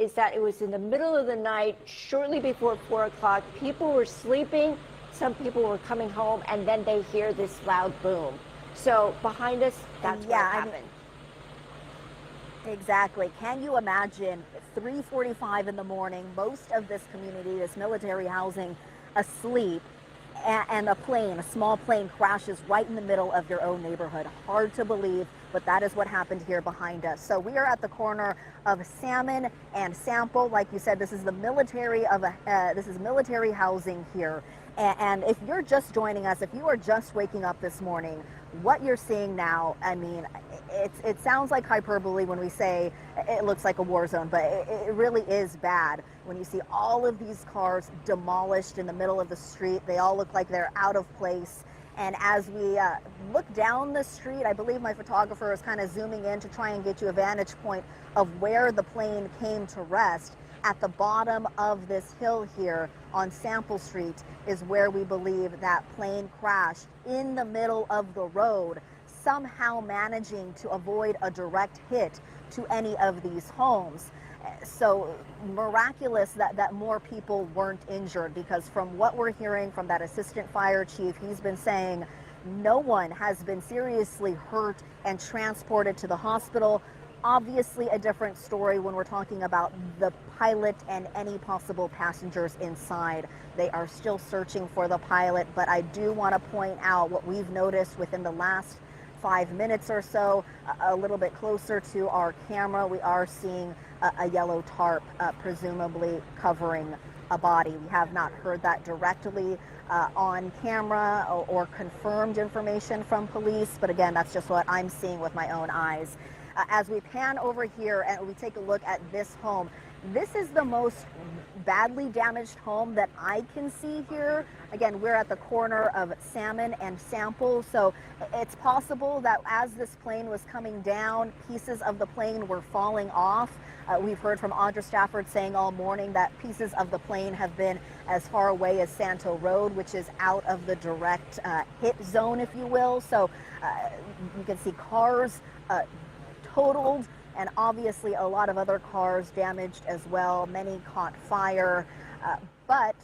is that it was in the middle of the night, shortly before 4 o'clock. People were sleeping, some people were coming home, and then they hear this loud boom. So behind us, that's what happened. Exactly. Can you imagine 3:45 in the morning, most of this community, this military housing, asleep, and a small plane crashes right in the middle of your own neighborhood? Hard to believe, but that is what happened here behind us. So we are at the corner of Salmon and Sample. Like you said, this is the military this is military housing here. And if you're just joining us, if you are just waking up this morning, what you're seeing now, I mean, it sounds like hyperbole when we say it looks like a war zone, but it really is bad when you see all of these cars demolished in the middle of the street. They all look like they're out of place. And as we look down the street, I believe my photographer is kind of zooming in to try and get you a vantage point of where the plane came to rest. At the bottom of this hill here on Sample Street is where we believe that plane crashed, in the middle of the road, somehow managing to avoid a direct hit to any of these homes. So miraculous that more people weren't injured, because from what we're hearing from that assistant fire chief, he's been saying no one has been seriously hurt and transported to the hospital. Obviously a different story when we're talking about the pilot and any possible passengers inside. They are still searching for the pilot, but I do want to point out what we've noticed within the last 5 minutes or so. A little bit closer to our camera, we are seeing a yellow tarp presumably covering a body. We have not heard that directly on camera or confirmed information from police, but again, that's just what I'm seeing with my own eyes. As we pan over here and we take a look at this home, this is the most badly damaged home that I can see here. Again, we're at the corner of Salmon and Sample, so it's possible that as this plane was coming down, pieces of the plane were falling off. We've heard from Audra Stafford saying all morning that pieces of the plane have been as far away as Santo Road, which is out of the direct hit zone, if you will. So you can see cars totaled, and obviously a lot of other cars damaged as well. Many caught fire, but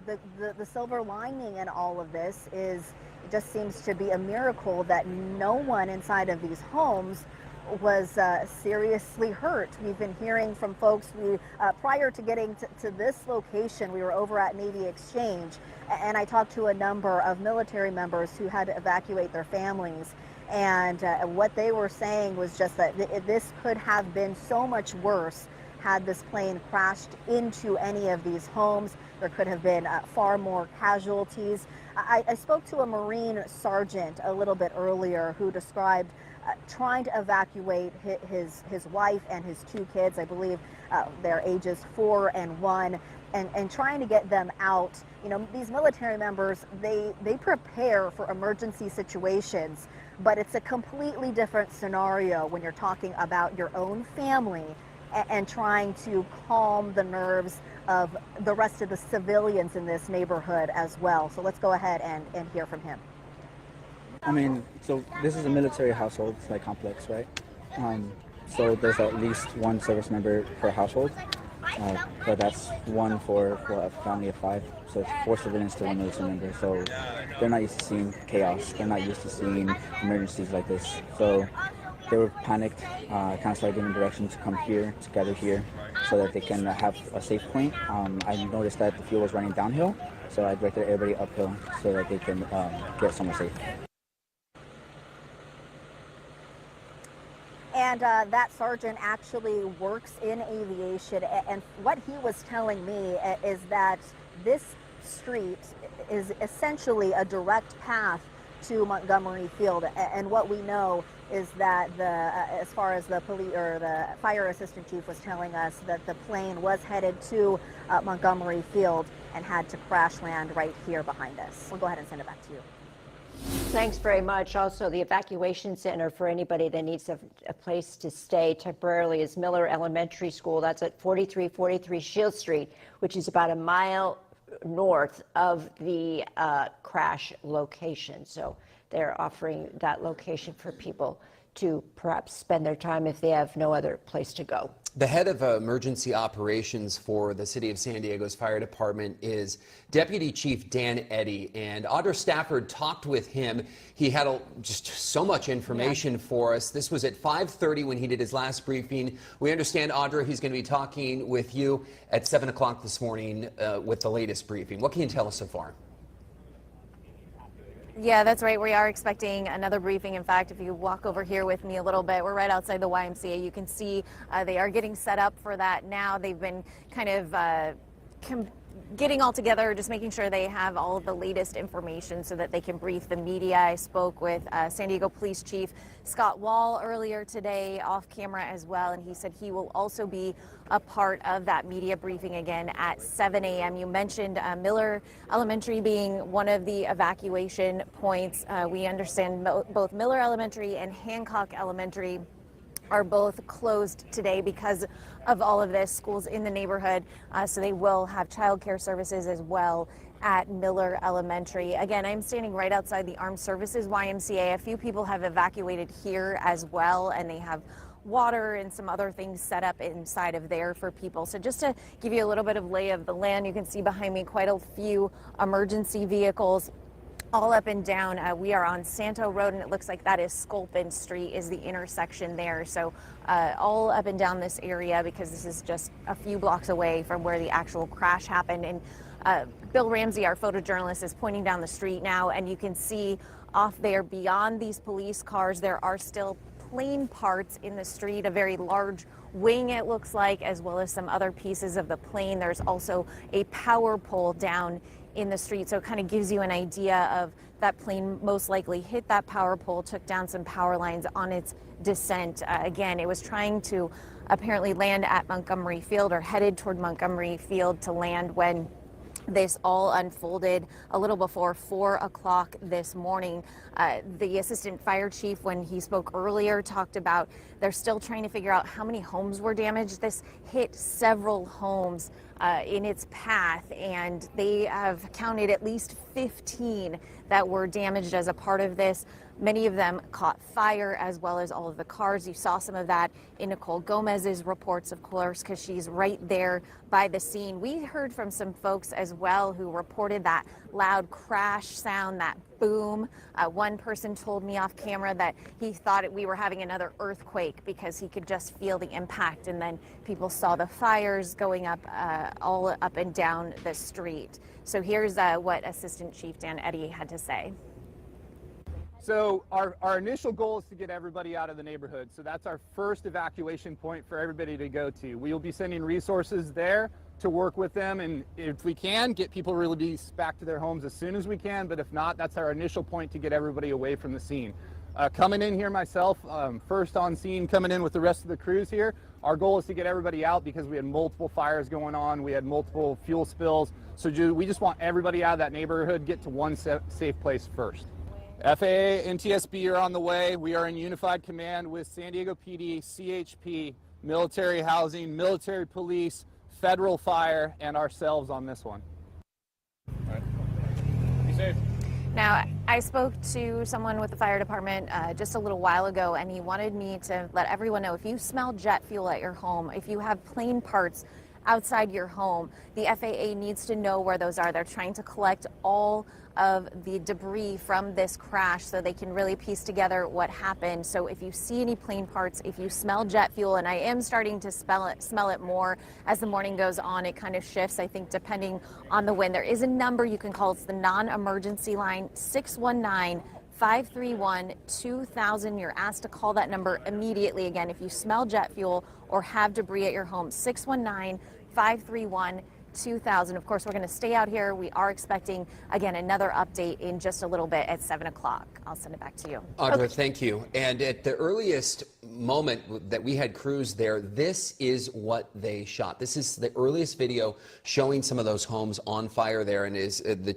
the silver lining in all of this is it just seems to be a miracle that no one inside of these homes was seriously hurt. We've been hearing from folks. Prior to getting to this location, we were over at Navy Exchange, and I talked to a number of military members who had to evacuate their families. And what they were saying was just that this could have been so much worse had this plane crashed into any of these homes. There could have been far more casualties. I spoke to a Marine sergeant a little bit earlier who described trying to evacuate his wife and his 2 kids. I believe their ages 4 and 1. And trying to get them out. You know, these military members, they prepare for emergency situations, but it's a completely different scenario when you're talking about your own family and trying to calm the nerves of the rest of the civilians in this neighborhood as well. So let's go ahead and hear from him. I mean, so this is a military household, like complex, right? So there's at least 1 service member per household. But that's 1 for a family of 5, so it's 4 civilians to 1 military member. So they're not used to seeing chaos. They're not used to seeing emergencies like this. So they were panicked, kind of started giving direction to come here, to gather here, so that they can have a safe point. I noticed that the fuel was running downhill, so I directed everybody uphill so that they can get somewhere safe. And that sergeant actually works in aviation, and what he was telling me is that this street is essentially a direct path to Montgomery Field, and what we know is that as far as the police or the fire assistant chief was telling us, that the plane was headed to Montgomery Field and had to crash land right here behind us. We'll go ahead and send it back to you. Thanks very much. Also, the evacuation center for anybody that needs a place to stay temporarily is Miller Elementary School. That's at 4343 Shield Street, which is about a mile north of the crash location. So they're offering that location for people to perhaps spend their time if they have no other place to go. The head of emergency operations for the City of San Diego's fire department is Deputy Chief Dan Eddy, and Audra Stafford talked with him. He had just so much information for us. This was at 5:30 when he did his last briefing. We understand, Audra, he's going to be talking with you at 7 o'clock this morning with the latest briefing. What can you tell us so far? Yeah, that's right. We are expecting another briefing. In fact, if you walk over here with me a little bit, we're right outside the YMCA. You can see they are getting set up for that now. They've been kind of getting all together, just making sure they have all of the latest information so that they can brief the media. I spoke with San Diego Police Chief Scott Wall earlier today off camera as well, and he said he will also be a part of that media briefing again at 7 a.m. You mentioned Miller Elementary being one of the evacuation points. We understand both Miller Elementary and Hancock Elementary are both closed today because of all of this. Schools in the neighborhood, so they will have childcare services as well at Miller Elementary. Again, I'm standing right outside the Armed Services YMCA. A few people have evacuated here as well, and they have water and some other things set up inside of there for people. So just to give you a little bit of lay of the land, you can see behind me quite a few emergency vehicles all up and down. We are on Santo Road, and it looks like that is Sculpin Street is the intersection there. So all up and down this area, because this is just a few blocks away from where the actual crash happened. And Bill Ramsey, our photojournalist, is pointing down the street now, and you can see off there beyond these police cars, there are still plane parts in the street, a very large wing it looks like, as well as some other pieces of the plane. There's also a power pole down in the street, so it kind of gives you an idea of that plane most likely hit that power pole, took down some power lines on its descent. Again, it was trying to apparently land at Montgomery Field, or headed toward Montgomery Field to land, when this all unfolded a little before 4 o'clock this morning. The assistant fire chief, when he spoke earlier, talked about they're still trying to figure out how many homes were damaged. This hit several homes in its path, and they have counted at least 15 that were damaged as a part of this. Many of them caught fire, as well as all of the cars. You saw some of that in Nicole Gomez's reports, of course, because she's right there by the scene. We heard from some folks as well who reported that loud crash sound, that boom. One person told me off camera that he thought we were having another earthquake because he could just feel the impact, and then people saw the fires going up all up and down the street. So here's what Assistant Chief Dan Eddy had to say. So our initial goal is to get everybody out of the neighborhood. So that's our first evacuation point for everybody to go to. We will be sending resources there to work with them, and if we can, get people released back to their homes as soon as we can. But if not, that's our initial point to get everybody away from the scene. Coming in here myself, first on scene, coming in with the rest of the crews here, our goal is to get everybody out because we had multiple fires going on. We had multiple fuel spills. So we just want everybody out of that neighborhood, get to one safe place first. FAA and TSB are on the way. We are in unified command with San Diego PD, CHP, military housing, military police, federal fire, and ourselves on this one. All right. Be safe. Now, I spoke to someone with the fire department just a little while ago, and he wanted me to let everyone know, if you smell jet fuel at your home, if you have plane parts outside your home, the FAA needs to know where those are. They're trying to collect all of the debris from this crash so they can really piece together what happened. So if you see any plane parts, if you smell jet fuel, and I am starting to smell it more as the morning goes on, it kind of shifts, I think, depending on the wind. There is a number you can call. It's the non-emergency line, 619-531-2000. You're asked to call that number immediately. Again, if you smell jet fuel or have debris at your home, 619-531-2000. Of course, we're going to stay out here. We are expecting, again, another update in just a little bit at 7 o'clock. I'll send it back to you. Audra, thank you. And at the earliest moment that we had crews there, this is what they shot. This is the earliest video showing some of those homes on fire there. And as the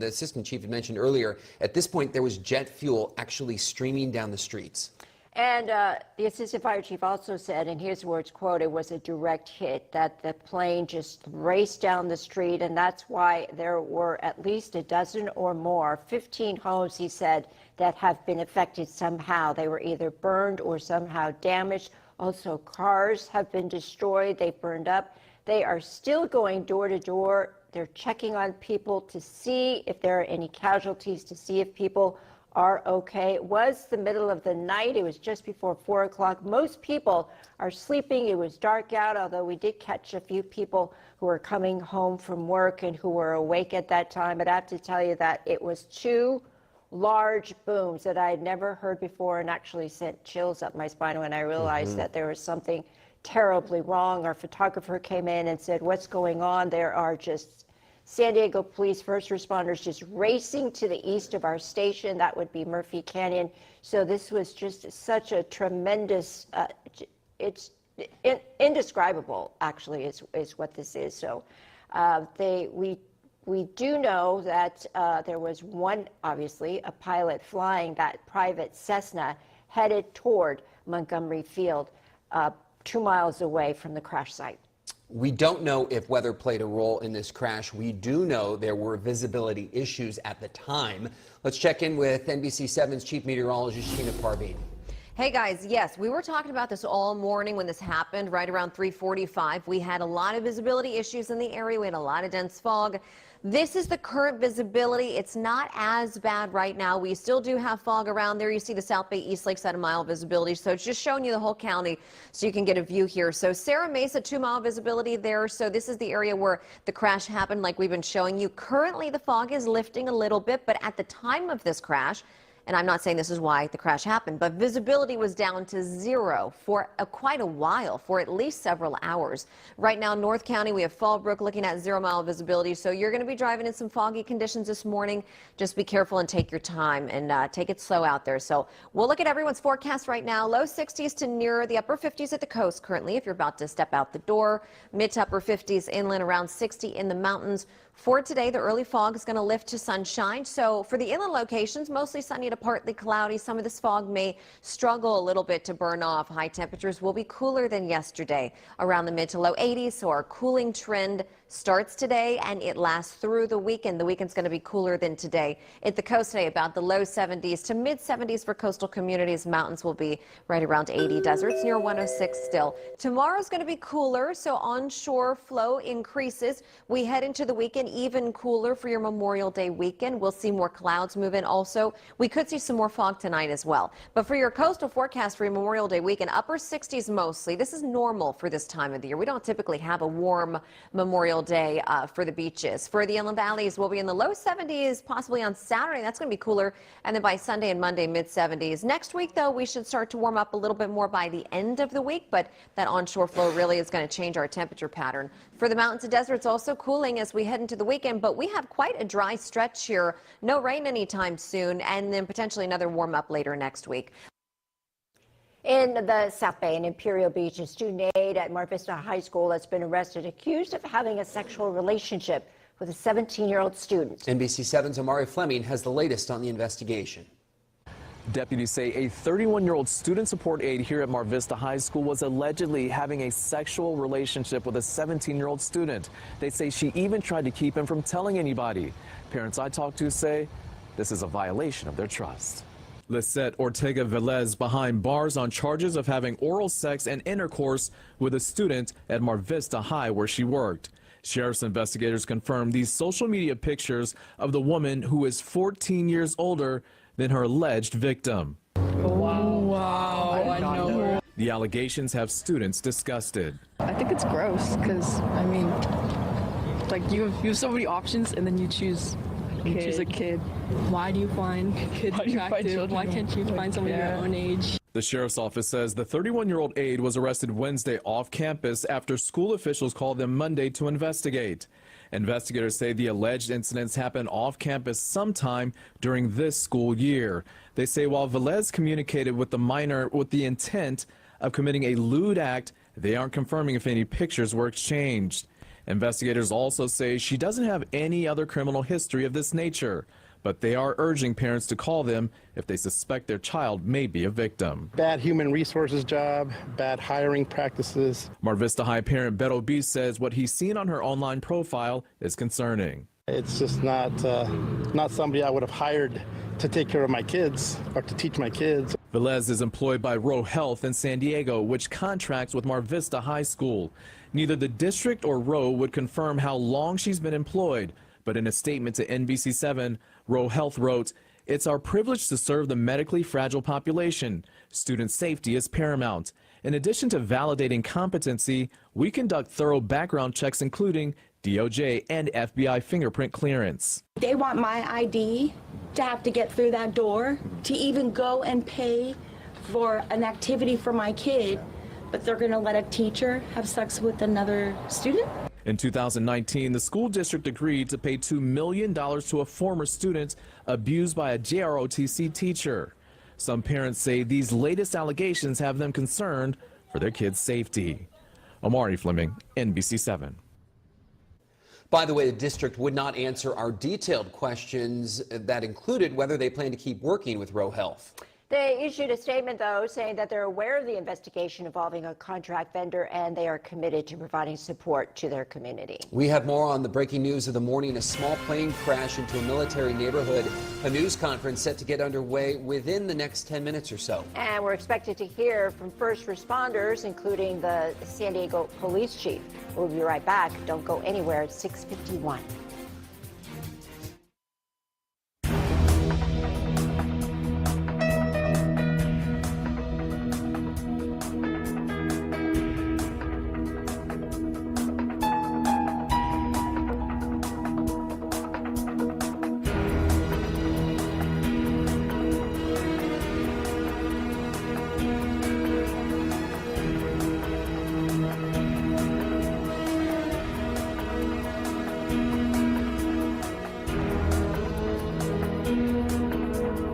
assistant chief had mentioned earlier, at this point there was jet fuel actually streaming down the streets. And the assistant fire chief also said, and here's where it's quoted, was a direct hit, that the plane just raced down the street, and that's why there were at least a dozen or more, 15 homes, he said, that have been affected somehow. They were either burned or somehow damaged. Also, cars have been destroyed. They burned up. They are still going door to door. They're checking on people to see if there are any casualties, to see if people are okay. It was the middle of the night. It was just before 4 o'clock. Most people are sleeping. It was dark out, although we did catch a few people who were coming home from work and who were awake at that time. But I have to tell you that it was 2 large booms that I had never heard before and actually sent chills up my spine when I realized that there was something terribly wrong. Our photographer came in and said, "What's going on?" There are just San Diego police first responders just racing to the east of our station. That would be Murphy Canyon. So this was just such a tremendous, it's indescribable, actually, is what this is. So we do know that there was one, obviously, a pilot flying that private Cessna headed toward Montgomery Field, 2 miles away from the crash site. We don't know if weather played a role in this crash. We do know there were visibility issues at the time. Let's check in with NBC7's chief meteorologist, Tina Parveen. Hey guys, yes, we were talking about this all morning when this happened, right around 3:45. We had a lot of visibility issues in the area. We had a lot of dense fog. This is the current visibility. It's not as bad right now. We still do have fog around there. You see the South Bay East Lakes at 1 mile visibility. So it's just showing you the whole county so you can get a view here. So Sarah Mesa, 2 mile visibility there. So this is the area where the crash happened like we've been showing you. Currently the fog is lifting a little bit, but at the time of this crash, and I'm not saying this is why the crash happened, but visibility was down to 0 for quite a while, for at least several hours. Right now, North County, we have Fallbrook looking at 0 mile visibility. So you're going to be driving in some foggy conditions this morning. Just be careful and take your time and take it slow out there. So we'll look at everyone's forecast right now. Low 60s to near the upper 50s at the coast currently if you're about to step out the door. Mid to upper 50s inland, around 60 in the mountains. For today, the early fog is going to lift to sunshine. So for the inland locations, mostly sunny to partly cloudy. Some of this fog may struggle a little bit to burn off. High temperatures will be cooler than yesterday, around the mid to low 80s. So our cooling trend starts today and it lasts through the weekend. The weekend's going to be cooler than today. At the coast today, about the low 70s to mid 70s for coastal communities. Mountains will be right around 80. Deserts near 106 still. Tomorrow's going to be cooler, so onshore flow increases. We head into the weekend even cooler for your Memorial Day weekend. We'll see more clouds move in also. We could see some more fog tonight as well. But for your coastal forecast for your Memorial Day weekend, upper 60s mostly. This is normal for this time of the year. We don't typically have a warm Memorial Day for the beaches. For the inland valleys, we'll be in the low 70s, possibly on Saturday. That's going to be cooler. And then by Sunday and Monday, mid 70s. Next week, though, we should start to warm up a little bit more by the end of the week. But that onshore flow really is going to change our temperature pattern. For the mountains and deserts, also cooling as we head into the weekend. But we have quite a dry stretch here. No rain anytime soon. And then potentially another warm up later next week. In the South Bay and Imperial Beach, a student aide at Mar Vista High School has been arrested accused of having a sexual relationship with a 17-year-old student. NBC7's Amari Fleming has the latest on the investigation. Deputies say a 31-year-old student support aide here at Mar Vista High School was allegedly having a sexual relationship with a 17-year-old student. They say she even tried to keep him from telling anybody. Parents I talked to say this is a violation of their trust. Lisette Ortega Velez behind bars on charges of having oral sex and intercourse with a student at Mar Vista High where she worked. Sheriff's investigators confirmed these social media pictures of the woman who is 14 years older than her alleged victim. Wow. I know. The allegations have students disgusted. I think it's gross because, I mean, like you have so many options and then you choose a kid. Why do you find kids attractive? Why can't you find someone your own age? The sheriff's office says the 31-year-old aide was arrested Wednesday off campus after school officials called them Monday to investigate. Investigators say the alleged incidents happened off campus sometime during this school year. They say while Velez communicated with the minor with the intent of committing a lewd act, they aren't confirming if any pictures were exchanged. Investigators also say she doesn't have any other criminal history of this nature, but they are urging parents to call them if they suspect their child may be a victim. Bad human resources job, bad hiring practices. Mar Vista High parent Beto B says what he's seen on her online profile is concerning. It's just not somebody I would have hired to take care of my kids or to teach my kids. Velez is employed by Roe Health in San Diego, which contracts with Mar Vista High School. Neither the district or Roe would confirm how long she's been employed, but in a statement to NBC7, Roe Health wrote, "It's our privilege to serve the medically fragile population. Student safety is paramount. In addition to validating competency, we conduct thorough background checks, including DOJ and FBI fingerprint clearance." They want my ID to have to get through that door, to even go and pay for an activity for my kid, but they're going to let a teacher have sex with another student? In 2019, the school district agreed to pay $2 million to a former student abused by a JROTC teacher. Some parents say these latest allegations have them concerned for their kids' safety. Omari Fleming, NBC7. By the way, the district would not answer our detailed questions that included whether they plan to keep working with Roe Health. They issued a statement, though, saying that they're aware of the investigation involving a contract vendor and they are committed to providing support to their community. We have more on the breaking news of the morning. A small plane crash into a military neighborhood. A news conference set to get underway within the next 10 minutes or so. And we're expected to hear from first responders, including the San Diego police chief. We'll be right back. Don't go anywhere at 6:51.